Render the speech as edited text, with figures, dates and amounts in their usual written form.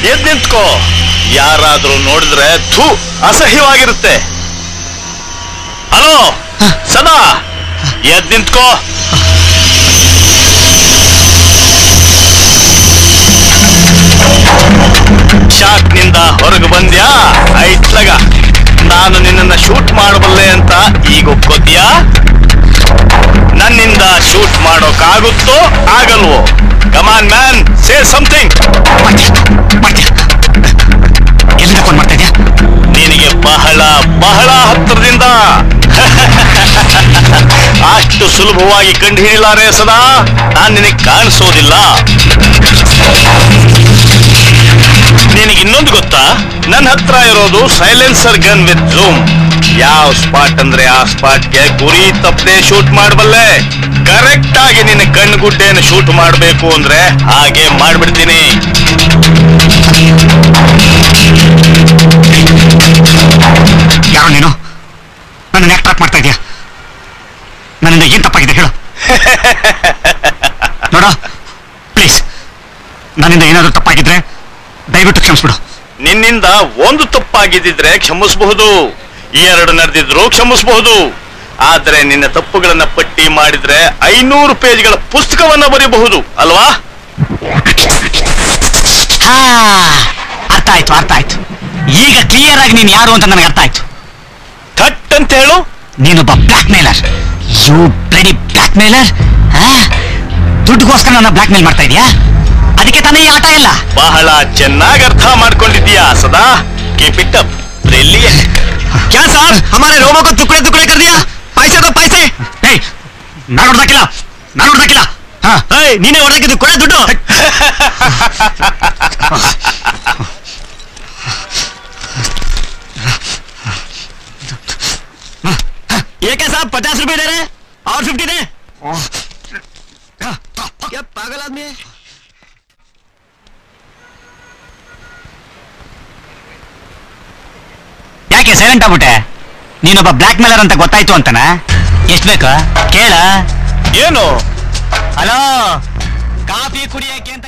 ಎದ್ ನಿಂತ್ಕೋ. ಯಾರಾದ್ರೂ ನೋಡಿದ್ರೆ ಥೂ ಅಸಹ್ಯವಾಗಿರುತ್ತೆ. ಹಲೋ ಸದಾ, ಎದ್ ನಿಂತ್ಕೋ. ಶಾಕ್ ನಿಂದ ಹೊರಗೆ ಬಂದ್ಯಾ? ಐತ್ಲಗ ನಾನು ನಿನ್ನನ್ನ ಶೂಟ್ ಮಾಡಬಲ್ಲೆ ಅಂತ ಈಗ ಒಪ್ಕೋತೀಯಾ? ನನ್ನಿಂದ ಶೂಟ್ ಮಾಡೋಕ್ಕಾಗುತ್ತೋ ಆಗಲ್ವೋ? Come on man, say something. ಎಲ್ಲಿಂದ ಫೋನ್ ಮಾಡ್ತಾ ಇದ್ಯಾ? ನಿನಗೆ ಬಹಳ ಬಹಳ ಹತ್ತಿರದಿಂದ. ಅಷ್ಟು ಸುಲಭವಾಗಿ ಕಂಡು ಹಿಡಿಲಾರೆ ಸದಾ. ನಾನ್ ನಿನಗೆ ಕಾಣಿಸೋದಿಲ್ಲ. ನಿನಗೆ ಇನ್ನೊಂದು ಗೊತ್ತಾ? ನನ್ನ ಹತ್ರ ಇರೋದು ಸೈಲೆನ್ಸರ್ ಗನ್ ವಿತ್ ಝೂಮ್. ಯಾವ ಸ್ಪಾಟ್ ಅಂದ್ರೆ ಆ ಸ್ಪಾಟ್ಗೆ ಗುರಿ ತಪ್ಪದೆ ಶೂಟ್ ಮಾಡಬಲ್ಲೆ. ಕರೆಕ್ಟ್ ಆಗಿ ನಿನ್ನ ಕಣ್ಣುಗುಡ್ಡೆಯನ್ನು ಶೂಟ್ ಮಾಡಬೇಕು ಅಂದ್ರೆ ಹಾಗೆ ಮಾಡ್ಬಿಡ್ತೀನಿ. ಯಾರು ನೀನು? ನನ್ನನ್ನು ಯಾಕೆ ಟ್ರಾಕ್ ಮಾಡ್ತಾ ಇದೀಯಾ? ನನ್ನಿಂದ ಏನ್ ತಪ್ಪಾಗಿದೆ ಹೇಳು. ನೋಡ ಪ್ಲೀಸ್, ನನ್ನಿಂದ ಏನಾದರೂ ತಪ್ಪಾಗಿದ್ರೆ ದಯವಿಟ್ಟು ಕ್ಷಮಿಸ್ಬಿಡು. ನಿನ್ನಿಂದ ಒಂದು ತಪ್ಪಾಗಿದ್ದಿದ್ರೆ ಕ್ಷಮಿಸಬಹುದು, 2 ನಡೆದಿದ್ರು ಕ್ಷಮಿಸಬಹುದು. ಆದ್ರೆ ನಿನ್ನ ತಪ್ಪುಗಳನ್ನ ಪಟ್ಟಿ ಮಾಡಿದ್ರೆ 500 ಪೇಜ್ಗಳ ಪುಸ್ತಕವನ್ನ ಬರೆಯಬಹುದು ಅಲ್ವಾ? ಅರ್ಥ ಆಯ್ತು, ಅರ್ಥ ಆಯ್ತು. ಈಗ ಕ್ಲಿಯರ್ ಆಗಿ ನೀನು ಯಾರು ಅಂತ ನನಗೆ ಅರ್ಥ ಆಯ್ತು. ಥಟ್ ಅಂತ ಹೇಳು. ನೀನೊಬ್ಬ blackmailer. You bloody blackmailer. ದುಡ್ಡುಗೋಸ್ಕರ ನನ್ನ ಬ್ಲಾಕ್ ಮೇಲ್ ಮಾಡ್ತಾ ಇದೀಯಾ? ಅದಕ್ಕೆ ತಾನೇ ಈ ಆಟ ಎಲ್ಲ. ಬಹಳ ಚೆನ್ನಾಗಿ ಅರ್ಥ ಮಾಡ್ಕೊಂಡಿದ್ದೀಯಾ ಸದಾ. Keep it up, brilliant. क्या सर, हमारे रोमो को टुकड़े टुकड़े कर दिया. पैसे दो पैसे. ನಾನು ಹೊಡೆದಾಕಿಲ್ಲ, ನಾನು ಹೊಡೆದಾಕಿಲ್ಲ. ನೀನೇ ಹೊಡೆದಾಕಿದ್ದು, ಕೊಡ ದುಡ್ಡು. ये क्या साहब, 50 रुपए दे रहे और 50 दे. क्या पागल आदमी है? ಯಾಕೆ ಸೈಲೆಂಟ್ ಆಗ್ಬಿಟ್ಟೆ? ನೀನೊಬ್ಬ ಬ್ಲಾಕ್ ಮೇಲರ್ ಅಂತ ಗೊತ್ತಾಯ್ತು ಅಂತನಾ? ಎಷ್ಟು ಬೇಕಾ ಕೇಳ? ಏನು? ಹಲೋ, ಕಾಫಿ ಕುಡಿಯಕ್ಕೆ ಅಂತ